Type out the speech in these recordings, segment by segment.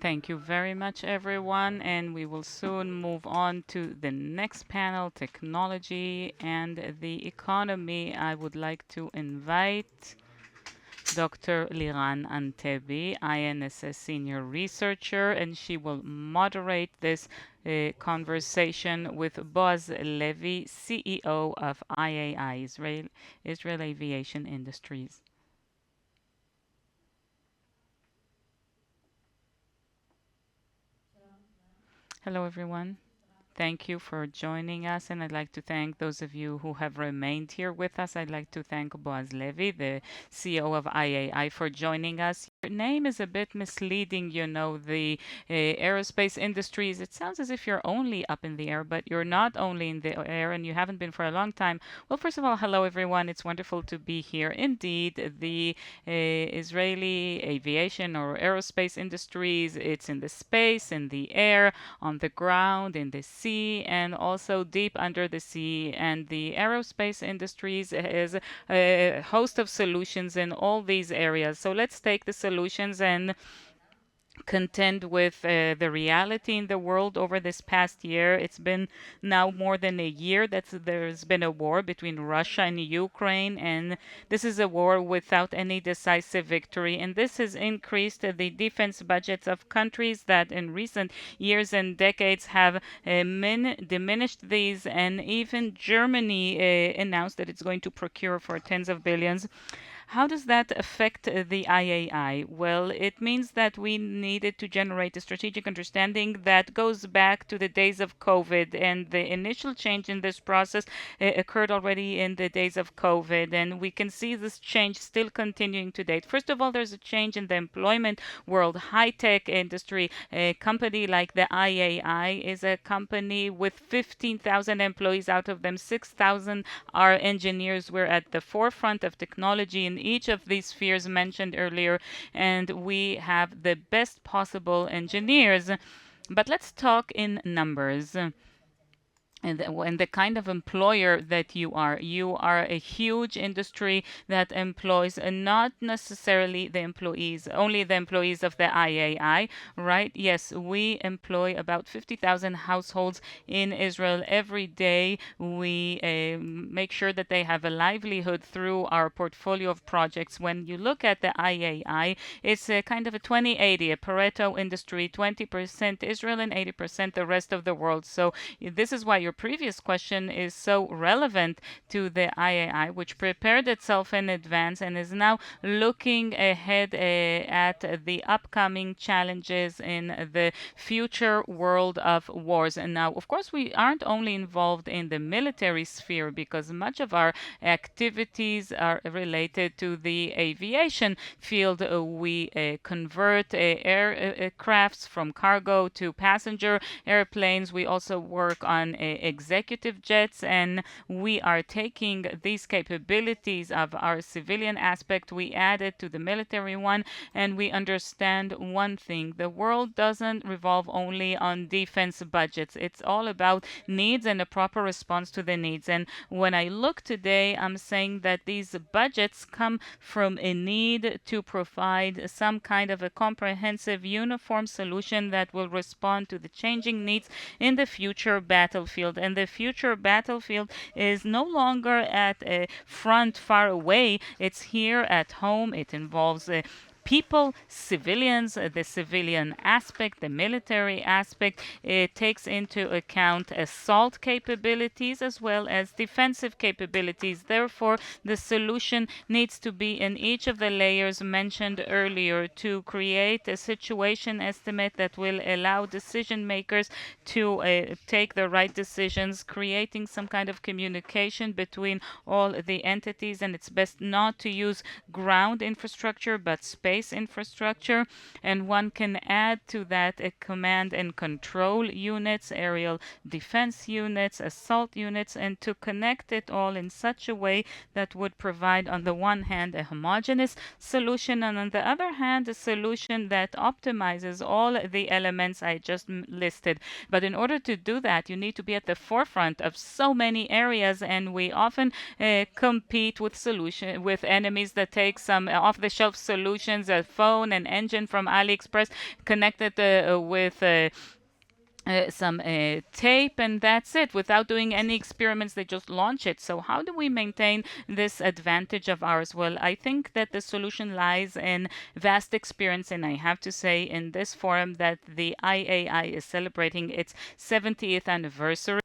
Thank you very much, everyone. And we will soon move on to the next panel, technology and the economy. I would like to invite Dr. Liran Antebi, INSS senior researcher, and she will moderate this conversation with Boaz Levy, CEO of IAI, Israel Aviation Industries. Hello, everyone. Thank you for joining us, and I'd like to thank those of you who have remained here with us. I'd like to thank Boaz Levy, the CEO of IAI, for joining us. Your name is a bit misleading, the aerospace industries. It sounds as if you're only up in the air, but you're not only in the air, and you haven't been for a long time. Well, first of all, hello, everyone. It's wonderful to be here. Indeed, the Israeli aviation or aerospace industries, it's in the space, in the air, on the ground, in the sea, and also deep under the sea. And the aerospace industries is a host of solutions in all these areas. So let's take the solutions and contend with the reality in the world over this past year. It's been now more than a year that there's been a war between Russia and Ukraine, and this is a war without any decisive victory. And this has increased the defense budgets of countries that in recent years and decades have diminished these, and even Germany announced that it's going to procure for tens of billions. How does that affect the IAI? Well, it means that we needed to generate a strategic understanding that goes back to the days of COVID, and the initial change in this process occurred already in the days of COVID, and we can see this change still continuing to date. First of all, there's a change in the employment world, high-tech industry. A company like the IAI is a company with 15,000 employees. Out of them, 6,000 are engineers. We're at the forefront of technology in each of these spheres mentioned earlier, and we have the best possible engineers. But let's talk in numbers. And the kind of employer that you are a huge industry that employs not necessarily the employees, only the employees of the IAI, right? Yes, we employ about 50,000 households in Israel every day. We make sure that they have a livelihood through our portfolio of projects. When you look at the IAI, it's a kind of a 20-80, a Pareto industry, 20% Israel and 80% the rest of the world. So this is why your previous question is so relevant to the IAI, which prepared itself in advance and is now looking ahead at the upcoming challenges in the future world of wars. And now, of course, we aren't only involved in the military sphere because much of our activities are related to the aviation field. We convert aircrafts from cargo to passenger airplanes. We also work on executive jets, and we are taking these capabilities of our civilian aspect, we add it to the military one, and we understand one thing: the world doesn't revolve only on defense budgets. It's all about needs and a proper response to the needs. And when I look today, I'm saying that these budgets come from a need to provide some kind of a comprehensive, uniform solution that will respond to the changing needs in the future battlefield. And the future battlefield is no longer at a front far away, it's here at home. It involves people, civilians, the civilian aspect, the military aspect. It takes into account assault capabilities as well as defensive capabilities. Therefore, the solution needs to be in each of the layers mentioned earlier to create a situation estimate that will allow decision makers to take the right decisions, creating some kind of communication between all the entities. And it's best not to use ground infrastructure but space infrastructure, and one can add to that a command and control units, aerial defense units, assault units, and to connect it all in such a way that would provide, on the one hand, a homogeneous solution, and on the other hand, a solution that optimizes all the elements I just listed. But in order to do that, you need to be at the forefront of so many areas, and we often compete with enemies that take some off-the-shelf solutions solutions, a phone, an engine from AliExpress, connected with some tape, and that's it. Without doing any experiments, they just launch it. So how do we maintain this advantage of ours? Well, I think that the solution lies in vast experience, and I have to say in this forum that the IAI is celebrating its 70th anniversary.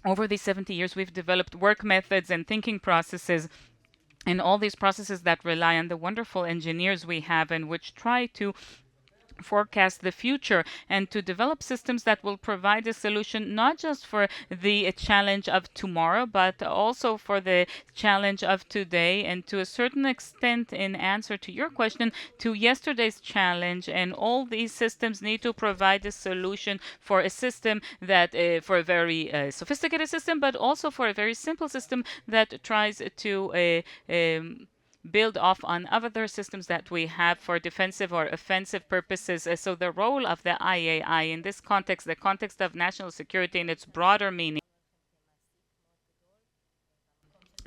Over these 70 years, we've developed work methods and thinking processes, and all these processes that rely on the wonderful engineers we have and which try to forecast the future and to develop systems that will provide a solution not just for the challenge of tomorrow, but also for the challenge of today, and to a certain extent, in answer to your question, to yesterday's challenge. And all these systems need to provide a solution for a system that, for a very sophisticated system, but also for a very simple system that tries to build off on other systems that we have for defensive or offensive purposes. So the role of the IAI in this context, the context of national security in its broader meaning,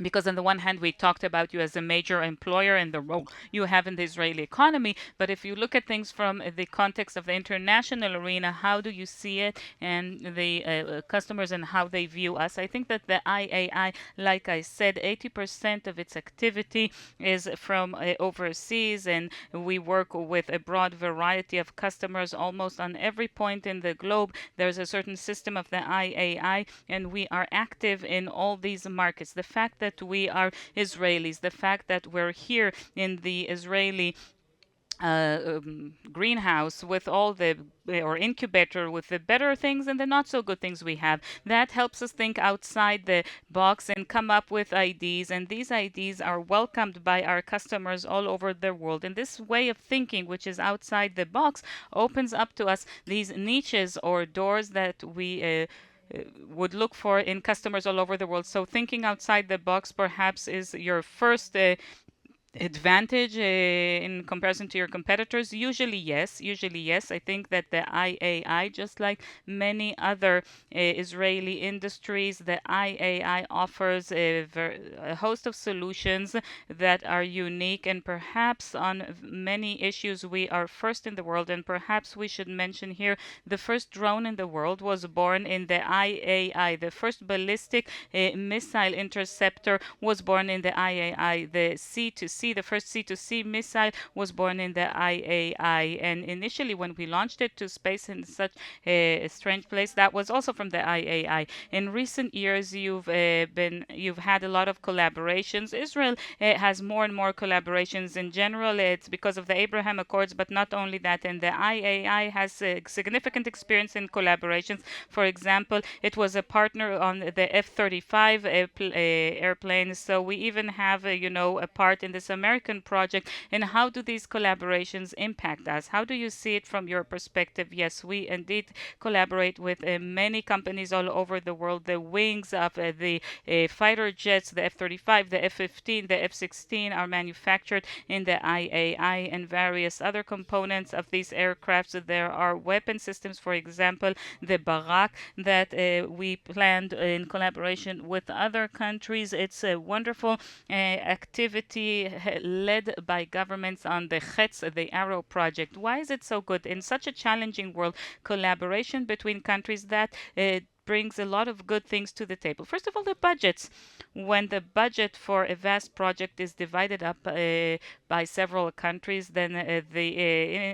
because on the one hand we talked about you as a major employer and the role you have in the Israeli economy, but if you look at things from the context of the international arena, how do you see it and the customers and how they view us? I think that the IAI, like I said, 80% of its activity is from overseas, and we work with a broad variety of customers almost on every point in the globe. There's a certain system of the IAI, and we are active in all these markets. The fact that we are Israelis, the fact that we're here in the Israeli greenhouse with all the or incubator with the better things and the not so good things we have, that helps us think outside the box and come up with ideas, and these ideas are welcomed by our customers all over the world. And this way of thinking, which is outside the box, opens up to us these niches or doors that we would look for in customers all over the world. So thinking outside the box perhaps is your first advantage in comparison to your competitors. Usually yes. I think that the IAI, just like many other Israeli industries, the IAI offers a host of solutions that are unique, and perhaps on many issues we are first in the world. And perhaps we should mention here the first drone in the world was born in the IAI. The first ballistic missile interceptor was born in the IAI. The C2C, the first C2C missile was born in the IAI. And initially, when we launched it to space in such a strange place, that was also from the IAI. In recent years, you've had a lot of collaborations. Israel has more and more collaborations in general. It's because of the Abraham Accords, but not only that. And the IAI has significant experience in collaborations. For example, it was a partner on the F-35 airplane. So we even have, a part in this American project. And how do these collaborations impact us? How do you see it from your perspective? Yes, we indeed collaborate with many companies all over the world. The wings of the fighter jets, the F-35, the F-15, the F-16 are manufactured in the IAI, and various other components of these aircrafts. There are weapon systems, for example, the Barak, that we planned in collaboration with other countries. It's a wonderful activity led by governments on the Chetz, the Arrow project. Why is it so good? In such a challenging world, collaboration between countries, that brings a lot of good things to the table. First of all, the budgets. When the budget for a vast project is divided up by several countries, then the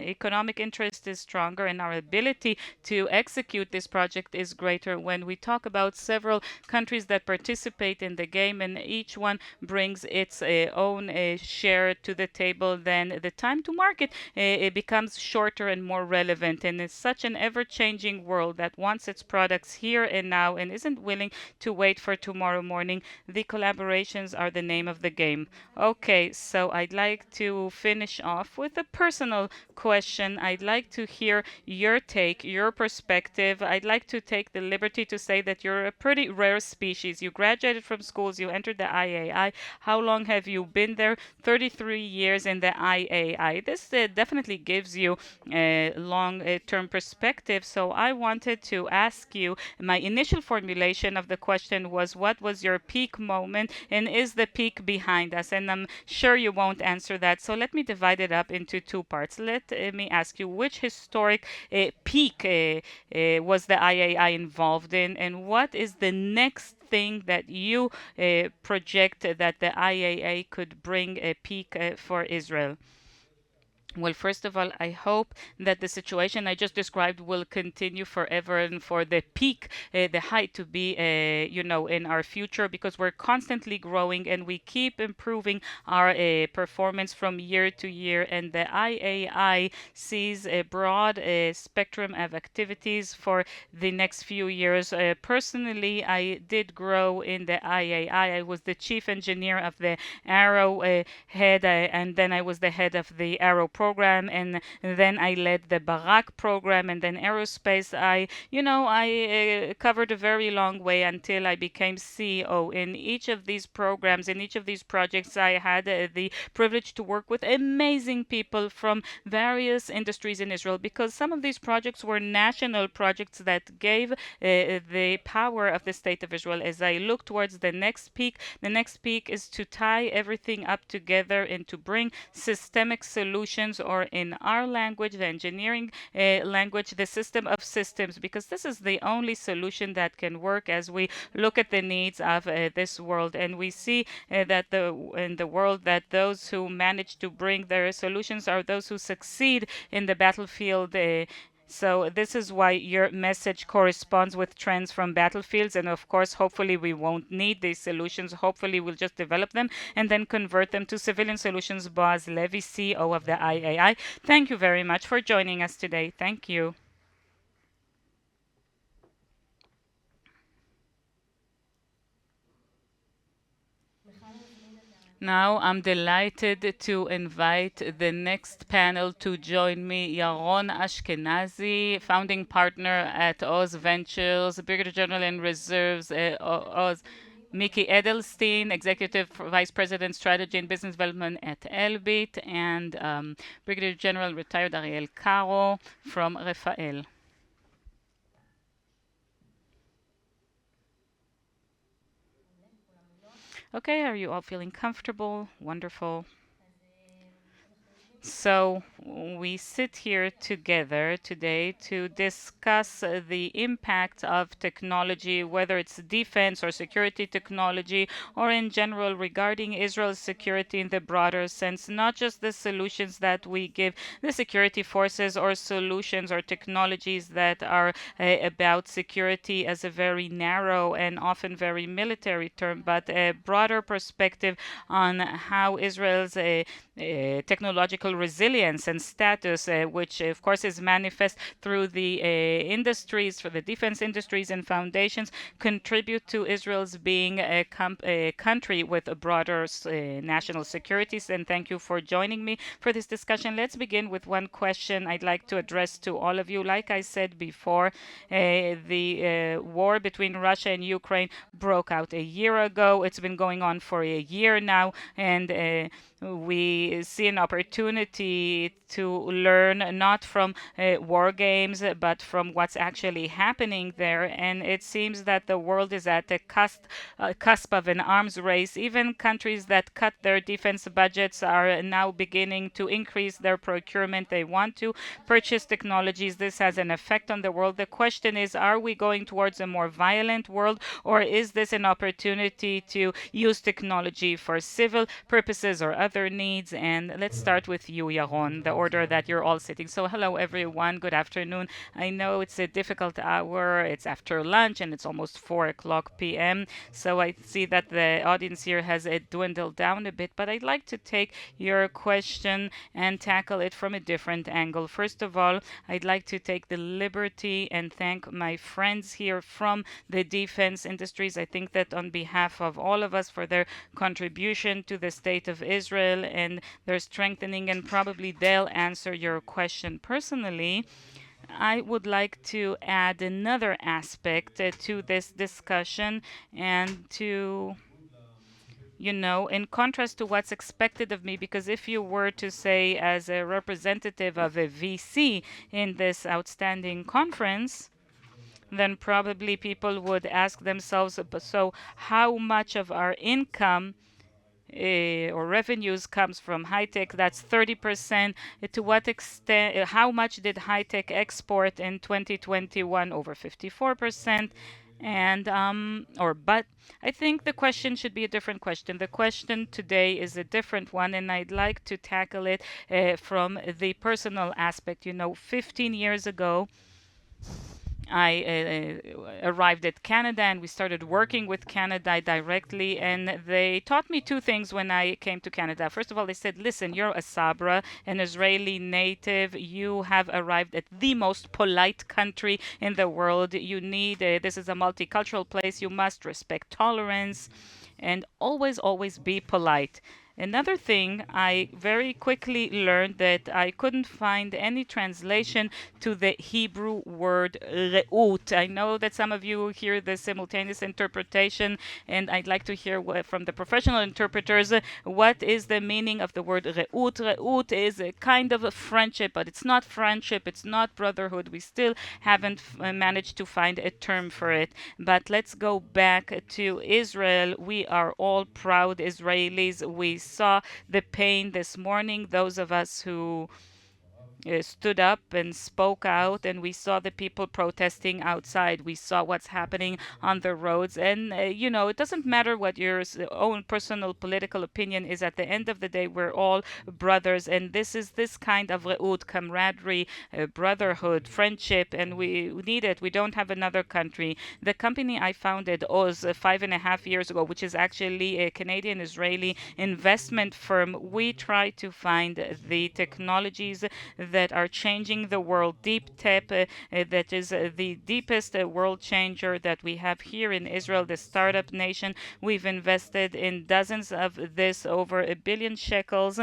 economic interest is stronger, and our ability to execute this project is greater. When we talk about several countries that participate in the game, and each one brings its own share to the table, then the time to market it becomes shorter and more relevant. And it's such an ever-changing world that wants its products here and now and isn't willing to wait for tomorrow morning. The collaborations are the name of the game. Okay, so I'd like to finish off with a personal question. I'd like to hear your take, your perspective. I'd like to take the liberty to say that you're a pretty rare species. You graduated from schools, you entered the IAI. How long have you been there? 33 years in the IAI. This definitely gives you a long-term perspective. So I wanted to ask you, my initial formulation of the question was, what was your peak moment, and is the peak behind us? And I'm sure you won't answer that, so let me divide it up into two parts. Let me ask you, which historic peak was the IAI involved in, and what is the next thing that you project that the IAA could bring a peak for Israel? Well, first of all, I hope that the situation I just described will continue forever, and for the peak, the height to be, in our future, because we're constantly growing and we keep improving our performance from year to year. And the IAI sees a broad spectrum of activities for the next few years. Personally, I did grow in the IAI. I was the chief engineer of the Arrow head, and then I was the head of the Arrow program, and then I led the Barak program, and then aerospace. I covered a very long way until I became CEO. In each of these programs, in each of these projects, I had the privilege to work with amazing people from various industries in Israel, because some of these projects were national projects that gave the power of the state of Israel. As I look towards the next peak is to tie everything up together and to bring systemic solutions, or in our language, the engineering language, the system of systems, because this is the only solution that can work as we look at the needs of this world. And we see that in the world, that those who manage to bring their solutions are those who succeed in the battlefield. So this is why your message corresponds with trends from battlefields. And of course, hopefully we won't need these solutions. Hopefully we'll just develop them and then convert them to civilian solutions. Boaz Levy, CEO of the IAI. Thank you very much for joining us today. Thank you. Now I'm delighted to invite the next panel to join me, Yaron Ashkenazi, founding partner at Oz Ventures, Brigadier General in Reserves, Oz. Miki Edelstein, Executive Vice President, Strategy and Business Development at Elbit, and Brigadier General retired Ariel Karo from RAFAEL. Okay, are you all feeling comfortable? Wonderful. So we sit here together today to discuss the impact of technology, whether it's defense or security technology, or in general regarding Israel's security in the broader sense, not just the solutions that we give the security forces, or solutions or technologies that are about security as a very narrow and often very military term, but a broader perspective on how Israel's technological resilience and status, which of course is manifest through the industries, for the defense industries and foundations, contribute to Israel's being a country with a broader national securities. And thank you for joining me for this discussion. Let's begin with one question I'd like to address to all of you. Like I said before, the war between Russia and Ukraine broke out a year ago. It's been going on for a year now, and we see an opportunity to learn not from war games, but from what's actually happening there. And it seems that the world is at the cusp of an arms race. Even countries that cut their defense budgets are now beginning to increase their procurement. They want to purchase technologies. This has an effect on the world. The question is, are we going towards a more violent world, or is this an opportunity to use technology for civil purposes or other needs? And let's start with you, Yaron, the order that you're all sitting. So hello, everyone. Good afternoon. I know it's a difficult hour. It's after lunch, and it's almost 4 o'clock p.m. So I see that the audience here has dwindled down a bit, but I'd like to take your question and tackle it from a different angle. First of all, I'd like to take the liberty and thank my friends here from the defense industries. I think that on behalf of all of us, for their contribution to the state of Israel and their strengthening, and probably they'll answer your question personally. I would like to add another aspect to this discussion, and to, in contrast to what's expected of me, because if you were to say, as a representative of a VC in this outstanding conference, then probably people would ask themselves, so how much of our income or revenues comes from high tech? That's 30%. To what extent, how much did high tech export in 2021? Over 54%. And but I think the question should be a different question. The question today is a different one, and I'd like to tackle it from the personal aspect. 15 years ago, I arrived at Canada, and we started working with Canada directly. And they taught me two things when I came to Canada. First of all, they said, listen, you're a Sabra, an Israeli native. You have arrived at the most polite country in the world. This is a multicultural place. You must respect tolerance and always, always be polite. Another thing, I very quickly learned that I couldn't find any translation to the Hebrew word re'ut. I know that some of you hear the simultaneous interpretation, and I'd like to hear from the professional interpreters what is the meaning of the word re'ut. Re'ut is a kind of a friendship, but it's not friendship, it's not brotherhood. We still haven't managed to find a term for it. But let's go back to Israel. We are all proud Israelis. We saw the pain this morning, those of us who stood up and spoke out, and we saw the people protesting outside. We saw what's happening on the roads. And, it doesn't matter what your own personal political opinion is. At the end of the day, we're all brothers. And this is this kind of re'ut, camaraderie, brotherhood, friendship, and we need it. We don't have another country. The company I founded, Oz, 5.5 years ago, which is actually a Canadian Israeli investment firm, we try to find the technologies that are changing the world. Deep tech, that is the deepest world changer that we have here in Israel, the startup nation. We've invested in dozens of this, over 1 billion shekels.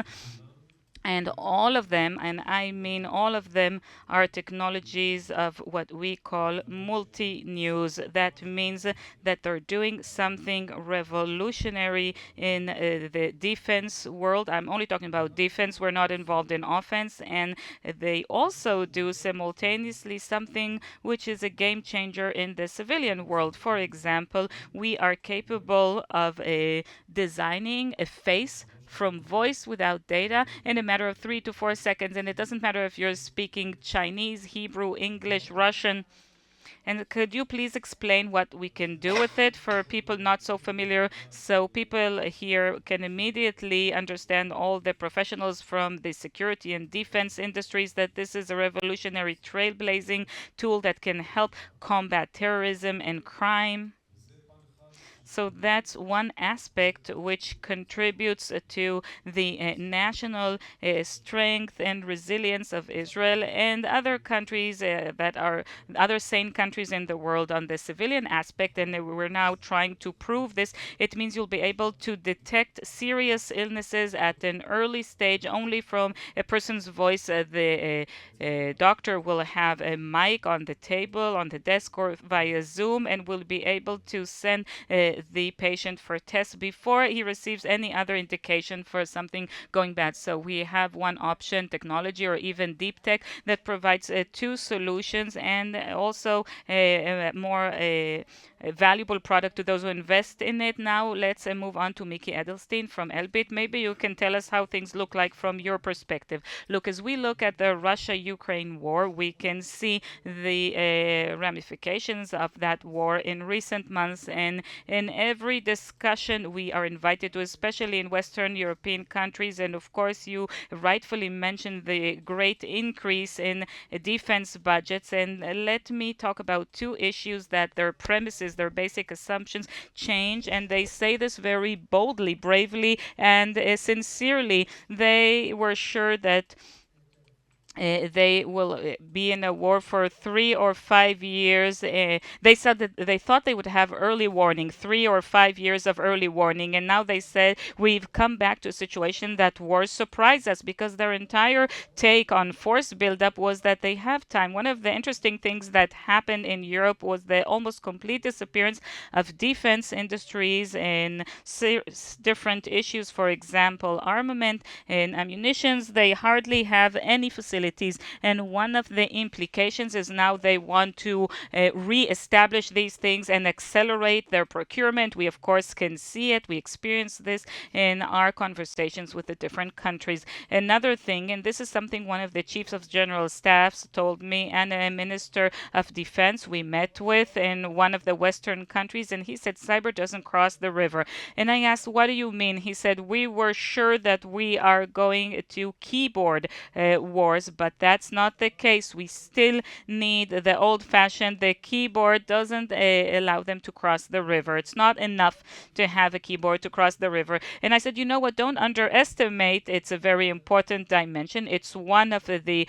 And all of them, and I mean all of them, are technologies of what we call multi-news. That means that they're doing something revolutionary in the defense world. I'm only talking about defense. We're not involved in offense. And they also do simultaneously something which is a game changer in the civilian world. For example, we are capable of designing a face from voice without data in a matter of 3 to 4 seconds. And it doesn't matter if you're speaking Chinese, Hebrew, English, Russian. And could you please explain what we can do with it for people not so familiar, so people here can immediately understand, all the professionals from the security and defense industries, that this is a revolutionary trailblazing tool that can help combat terrorism and crime? So that's one aspect which contributes to the national strength and resilience of Israel and other countries that are other sane countries in the world on the civilian aspect. And we're now trying to prove this. It means you'll be able to detect serious illnesses at an early stage only from a person's voice. The doctor will have a mic on the table, on the desk, or via Zoom, and will be able to send the patient for tests before he receives any other indication for something going bad. So we have one option, technology or even deep tech, that provides two solutions, and also a more a valuable product to those who invest in it. Now let's move on to Miki Edelstein from Elbit. Maybe you can tell us how things look like from your perspective. Look, as we look at the Russia-Ukraine war, we can see the ramifications of that war in recent months. And in every discussion we are invited to, especially in Western European countries, and of course you rightfully mentioned the great increase in defense budgets. And let me talk about two issues that their premises, their basic assumptions change, and they say this very boldly, bravely, and sincerely. They were sure that they will be in a war for 3 or 5 years. They said that they thought they would have early warning, 3 or 5 years of early warning, and now they said we've come back to a situation that wars surprise us, because their entire take on force buildup was that they have time. One of the interesting things that happened in Europe was the almost complete disappearance of defense industries in different issues. For example, armament and ammunitions. They hardly have any facility facilities. And one of the implications is now they want to re-establish these things and accelerate their procurement. We, of course, can see it. We experience this in our conversations with the different countries. Another thing, and this is something one of the chiefs of general staffs told me, and a minister of defense we met with in one of the Western countries, and he said cyber doesn't cross the river. And I asked, what do you mean? He said, we were sure that we are going to keyboard wars, but that's not the case. We still need the old-fashioned. The keyboard doesn't allow them to cross the river. It's not enough to have a keyboard to cross the river. And I said, you know what? Don't underestimate. It's a very important dimension. It's one of the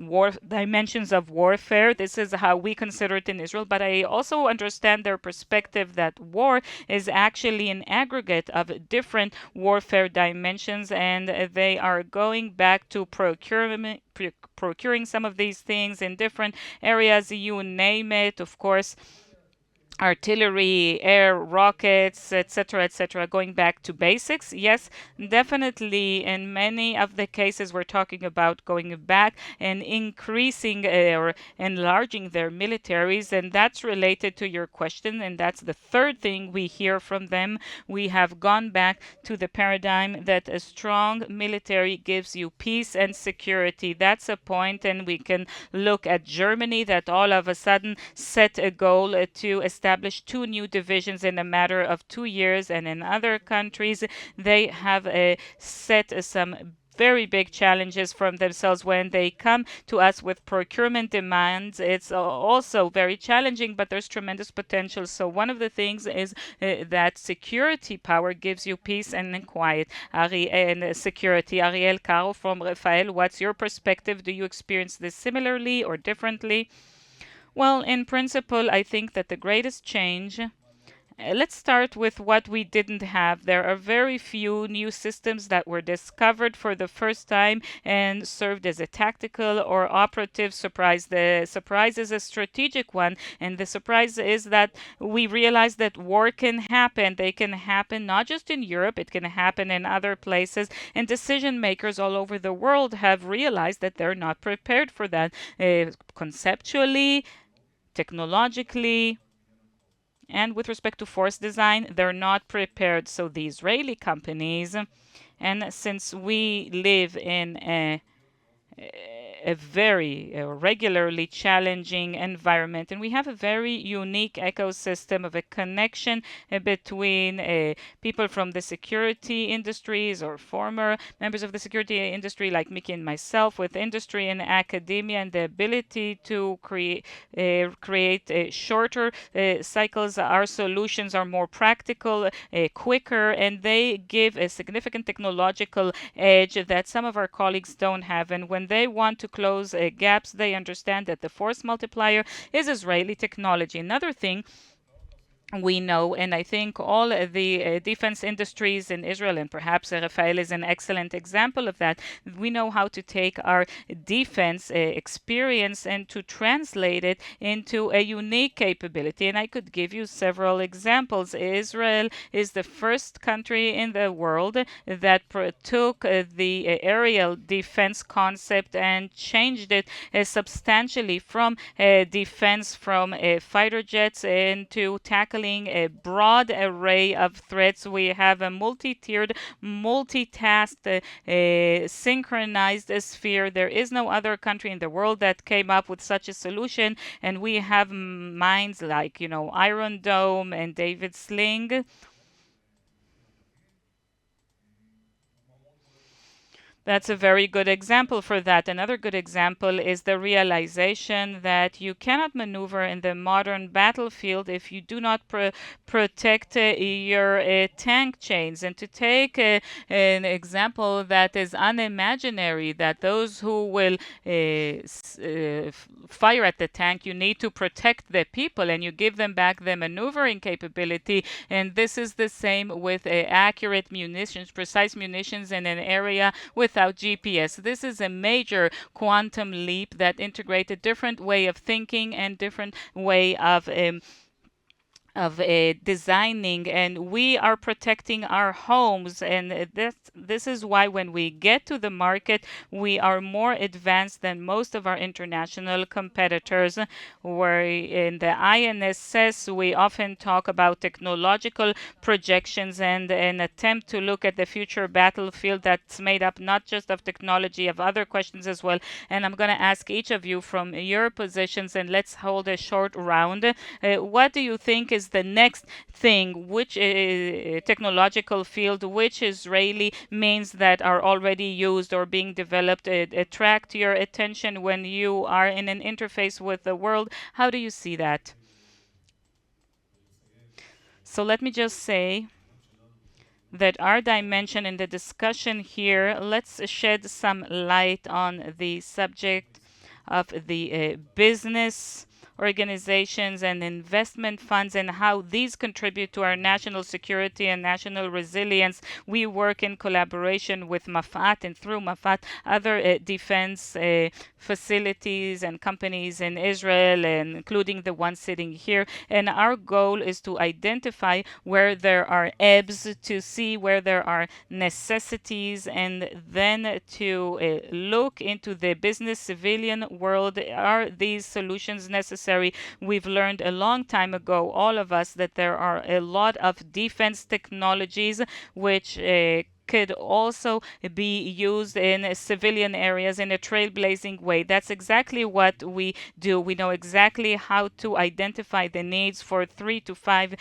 war dimensions of warfare. This is how we consider it in Israel, but I also understand their perspective that war is actually an aggregate of different warfare dimensions, and they are going back to procurement, procuring some of these things in different areas, you name it. Of course, artillery, air, rockets, etc., going back to basics. Yes, definitely in many of the cases we're talking about going back and increasing or enlarging their militaries, and that's related to your question, and that's the third thing we hear from them. We have gone back to the paradigm that a strong military gives you peace and security. That's a point, and we can look at Germany that all of a sudden set a goal to establish 2 new divisions in a matter of 2 years, and in other countries they have set some very big challenges from themselves when they come to us with procurement demands. It's also very challenging, but there's tremendous potential. So one of the things is that security power gives you peace and quiet. And security. Ariel, Karo from RAFAEL, what's your perspective? Do you experience this similarly or differently? Well, in principle, I think that the greatest change. Let's start with what we didn't have. There are very few new systems that were discovered for the first time and served as a tactical or operative surprise. The surprise is a strategic one, and the surprise is that we realize that war can happen. They can happen not just in Europe, it can happen in other places, and decision makers all over the world have realized that they're not prepared for that. Conceptually, technologically, and with respect to force design, they're not prepared. So the Israeli companies, and since we live in a very regularly challenging environment, and we have a very unique ecosystem of a connection between people from the security industries or former members of the security industry like Miki and myself, with industry and academia, and the ability to create shorter cycles. Our solutions are more practical, quicker, and they give a significant technological edge that some of our colleagues don't have. And when they want to close gaps, they understand that the force multiplier is Israeli technology. Another thing we know, and I think all the defense industries in Israel, and perhaps RAFAEL is an excellent example of that, we know how to take our defense experience and to translate it into a unique capability. And I could give you several examples. Israel is the first country in the world that took the aerial defense concept and changed it substantially from defense from fighter jets into tackling a broad array of threats. We have a multi-tiered, multitasked, synchronized sphere. There is no other country in the world that came up with such a solution, and we have minds like, Iron Dome and David Sling. That's a very good example for that. Another good example is the realization that you cannot maneuver in the modern battlefield if you do not protect your tank chains. And to take an example that is unimaginary, that those who will fire at the tank, you need to protect the people and you give them back the maneuvering capability. And this is the same with accurate munitions, precise munitions in an area without GPS. This is a major quantum leap that integrates a different way of thinking and different way of designing, and we are protecting our homes. And this is why when we get to the market, we are more advanced than most of our international competitors. Where in the INSS, we often talk about technological projections and an attempt to look at the future battlefield that's made up not just of technology, of other questions as well. And I'm going to ask each of you from your positions, and let's hold a short round. What do you think is the next thing? Which technological field, which Israeli means that are already used or being developed, attract your attention when you are in an interface with the world? How do you see that? So let me just say that our dimension in the discussion here, let's shed some light on the subject of the business organizations and investment funds and how these contribute to our national security and national resilience. We work in collaboration with Mafat, and through Mafat, other defense facilities and companies in Israel, and including the one sitting here. And our goal is to identify where there are ebbs, to see where there are necessities, and then to look into the business civilian world. Are these solutions necessary? We've learned a long time ago, all of us, that there are a lot of defense technologies which could also be used in civilian areas in a trailblazing way. That's exactly what we do. We know exactly how to identify the needs for 3 to 5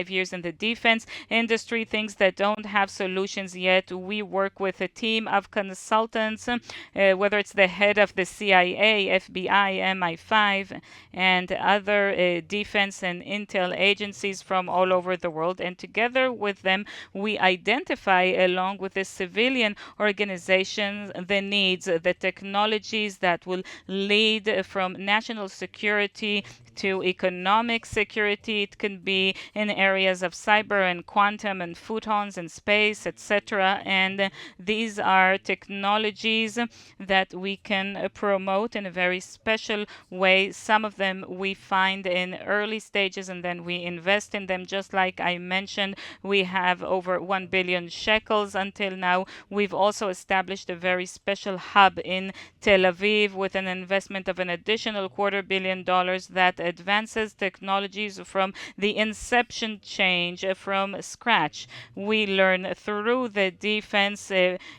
years in the defense industry, things that don't have solutions yet. We work with a team of consultants, whether it's the head of the CIA, FBI, MI5, and other defense and intel agencies from all over the world. And together with them, we identify, along with the civilian organizations, the needs, the technologies that will lead from national security to economic security. It can be in areas of cyber and quantum and photons and space, etc. And these are technologies that we can promote in a very special way. Some of them we find in early stages and then we invest in them. Just like I mentioned, we have over 1 billion shekels until now. We've also established a very special hub in Tel Aviv with an investment of an additional $250 million that advances technologies from the inception change from scratch. We learn through the defense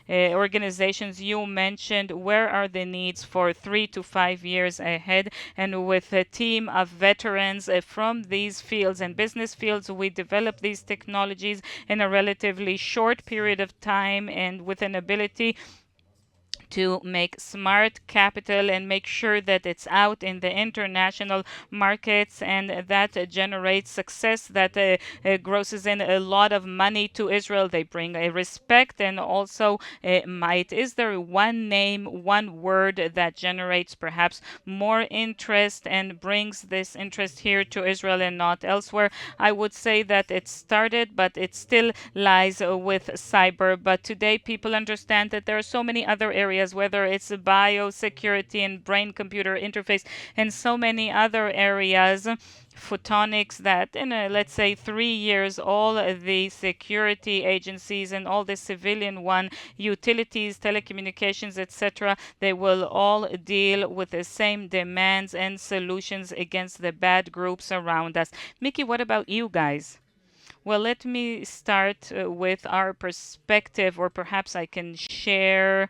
organizations you mentioned where are the needs for 3 to 5 years ahead, and with a team of veterans from these fields and business fields, we develop these technologies in a relatively short period of time and with an ability to make smart capital and make sure that it's out in the international markets, and that generates success that grosses in a lot of money to Israel. They bring a respect and also might. Is there one name, one word that generates perhaps more interest and brings this interest here to Israel and not elsewhere? I would say that it started, but it still lies with cyber. But today people understand that there are so many other areas, whether it's biosecurity and brain-computer interface and so many other areas, photonics, that in let's say 3 years, all the security agencies and all the civilian one, utilities, telecommunications, etc., they will all deal with the same demands and solutions against the bad groups around us. Miki, what about you guys? Well, let me start with our perspective, or perhaps I can share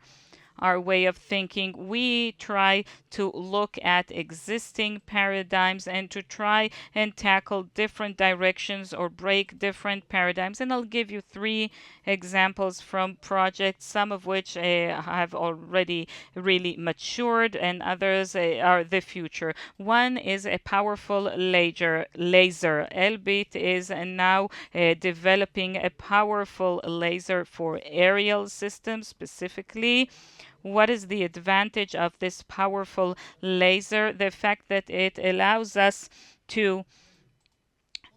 our way of thinking. We try to look at existing paradigms and to try and tackle different directions or break different paradigms. And I'll give you 3 examples from projects, some of which have already really matured and others are the future. One is a powerful laser. Elbit is now developing a powerful laser for Ariel systems specifically. What is the advantage of this powerful laser? The fact that it allows us to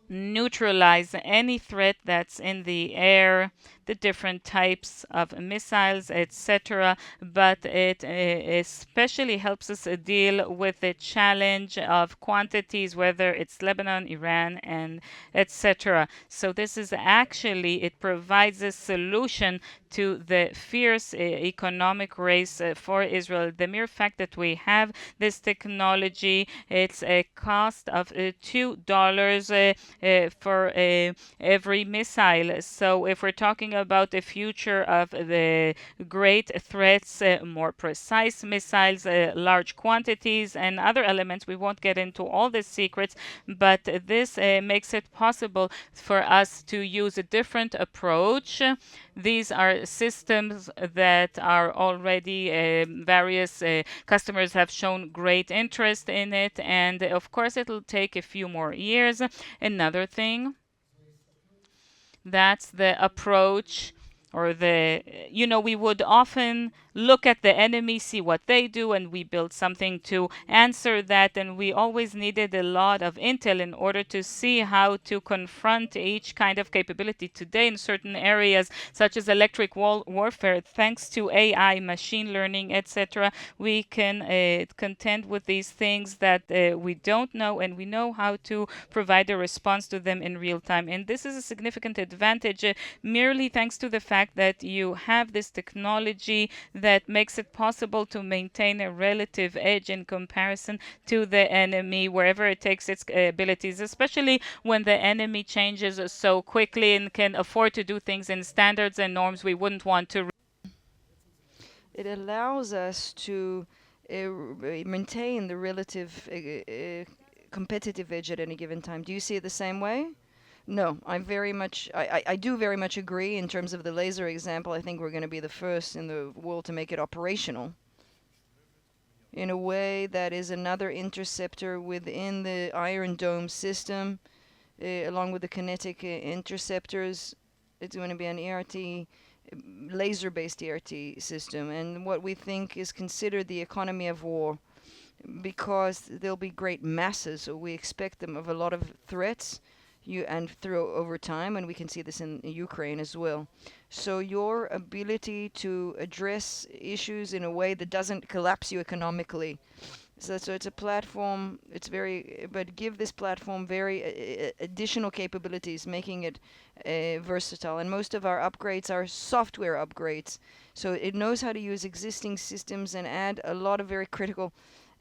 neutralize any threat that's in the air, the different types of missiles, etc. But it especially helps us deal with the challenge of quantities, whether it's Lebanon, Iran, and etc. So this is actually, it provides a solution to the fierce economic race for Israel. The mere fact that we have this technology, it's a cost of $2 for every missile. So if we're talking about the future of the great threats, more precise missiles, large quantities, and other elements, we won't get into all the secrets, but this makes it possible for us to use a different approach. These are systems that are already various customers have shown great interest in it, and of course it'll take a few more years. Another thing, that's the approach, or the, we would often look at the enemy, see what they do, and we build something to answer that. And we always needed a lot of intel in order to see how to confront each kind of capability. Today, in certain areas, such as electric warfare, thanks to AI, machine learning, etc., we can contend with these things that we don't know, and we know how to provide a response to them in real time. And this is a significant advantage, merely thanks to the fact that you have this technology that makes it possible to maintain a relative edge in comparison to the enemy wherever it takes its abilities, especially when the enemy changes so quickly and can afford to do things in standards and norms we wouldn't want to. It allows us to maintain the relative competitive edge at any given time. Do you see it the same way? No, I do very much agree in terms of the laser example. I think we're going to be the first in the world to make it operational in a way that is another interceptor within the Iron Dome system, along with the kinetic interceptors. It's going to be an ERT, laser-based ERT system, and what we think is considered the economy of war, because there'll be great masses, so we expect them of a lot of threats, and through over time, and we can see this in Ukraine as well. So your ability to address issues in a way that doesn't collapse you economically. So it's a platform. It's very, but give this platform very additional capabilities, making it versatile. And most of our upgrades are software upgrades, so it knows how to use existing systems and add a lot of very critical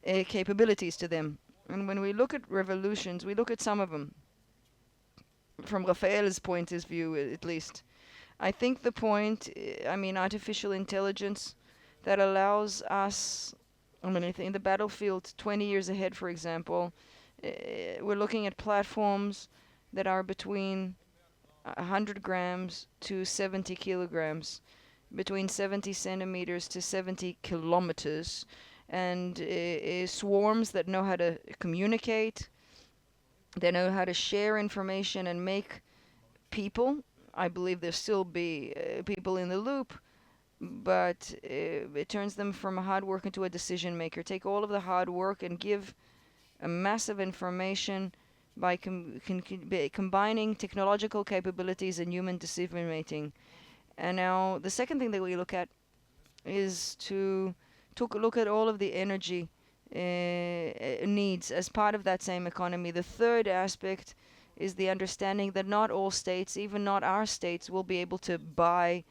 capabilities to them. And when we look at revolutions, we look at some of them from RAFAEL's point of view, at least. I think the point, artificial intelligence that allows us, in the battlefield 20 years ahead, for example, we're looking at platforms that are between 100 grams to 70 kilograms, between 70 centimeters to 70 kilometers, and swarms that know how to communicate, they know how to share information and make people. I believe there'll still be people in the loop, but it turns them from a hard worker into a decision maker. Take all of the hard work and give a massive information by combining technological capabilities and human decision making. And now the second thing that we look at is to look at all of the energy needs as part of that same economy. The third aspect is the understanding that not all states, even not our states, will be able to buy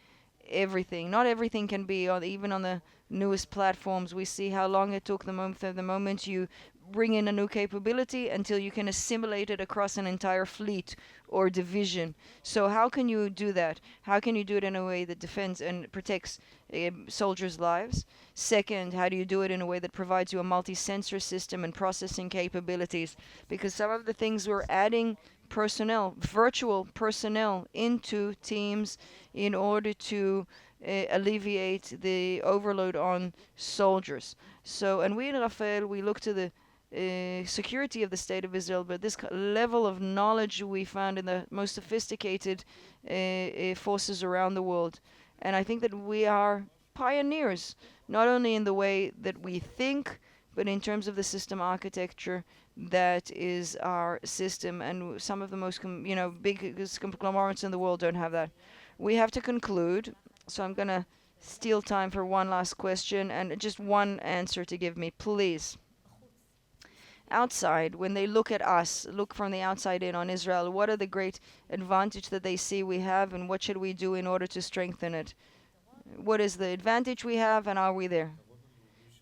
everything. Not everything can be even on the newest platforms. We see how long it took the moment you bring in a new capability until you can assimilate it across an entire fleet or division. So how can you do that? How can you do it in a way that defends and protects soldiers' lives? Second, how do you do it in a way that provides you a multi-sensor system and processing capabilities? Because some of the things we're adding personnel, virtual personnel, into teams in order to alleviate the overload on soldiers. So, and we in RAFAEL, we look to the security of the state of Israel, but this level of knowledge we found in the most sophisticated forces around the world. And I think that we are pioneers, not only in the way that we think, but in terms of the system architecture That is our system, and some of the most, biggest conglomerates in the world don't have that. We have to conclude, so I'm gonna steal time for one last question and just one answer to give me, please. Outside, when they look at us, look from the outside in on Israel, what are the great advantage that they see we have, and what should we do in order to strengthen it? What is the advantage we have, and are we there?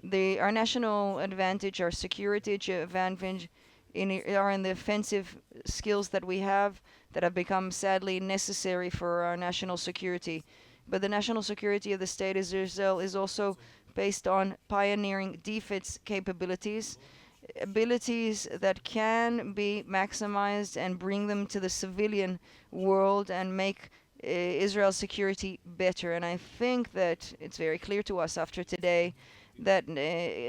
Our national advantage, our security advantage, are in the offensive skills that we have that have become sadly necessary for our national security. But the national security of the state of Israel is also based on pioneering defense capabilities, abilities that can be maximized and bring them to the civilian world and make Israel's security better. And I think that it's very clear to us after today that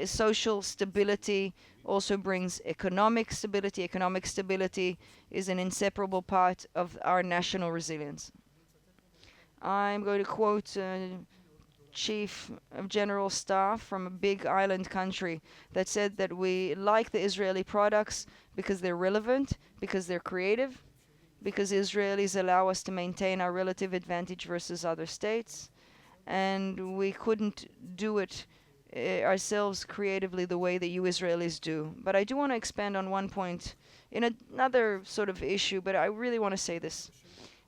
social stability also brings economic stability. Economic stability is an inseparable part of our national resilience. I'm going to quote Chief of General Staff from a big island country that said that we like the Israeli products because they're relevant, because they're creative, because Israelis allow us to maintain our relative advantage versus other states, and we couldn't do it ourselves creatively the way that you Israelis do. But I do want to expand on one point in another sort of issue, but I really want to say this.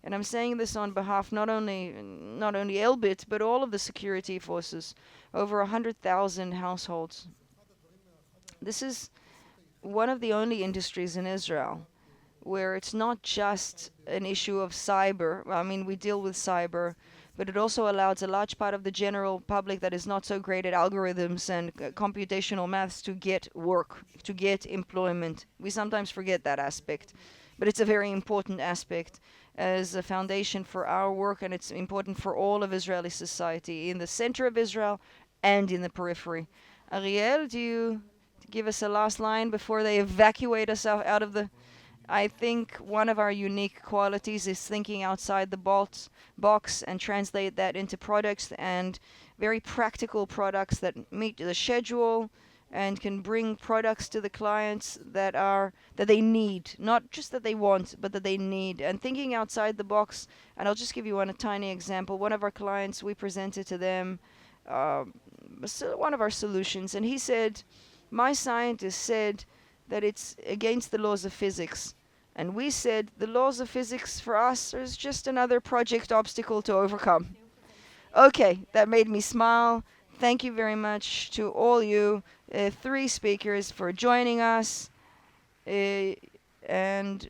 And I'm saying this on behalf not only Elbit, but all of the security forces, over 100,000 households. This is one of the only industries in Israel where it's not just an issue of cyber. I mean, we deal with cyber, but it also allows a large part of the general public that is not so great at algorithms and computational maths to get work, to get employment. We sometimes forget that aspect, but it's a very important aspect as a foundation for our work, and it's important for all of Israeli society in the center of Israel and in the periphery. Ariel, do you give us a last line before they evacuate us out of the... I think one of our unique qualities is thinking outside the box and translate that into products, and very practical products that meet the schedule and can bring products to the clients that they need, not just that they want, but that they need. And thinking outside the box, and I'll just give you a tiny example. One of our clients, we presented to them one of our solutions, and he said, my scientist said that it's against the laws of physics. And we said the laws of physics for us is just another project obstacle to overcome. Okay, that made me smile. Thank you very much to all you 3 speakers for joining us. And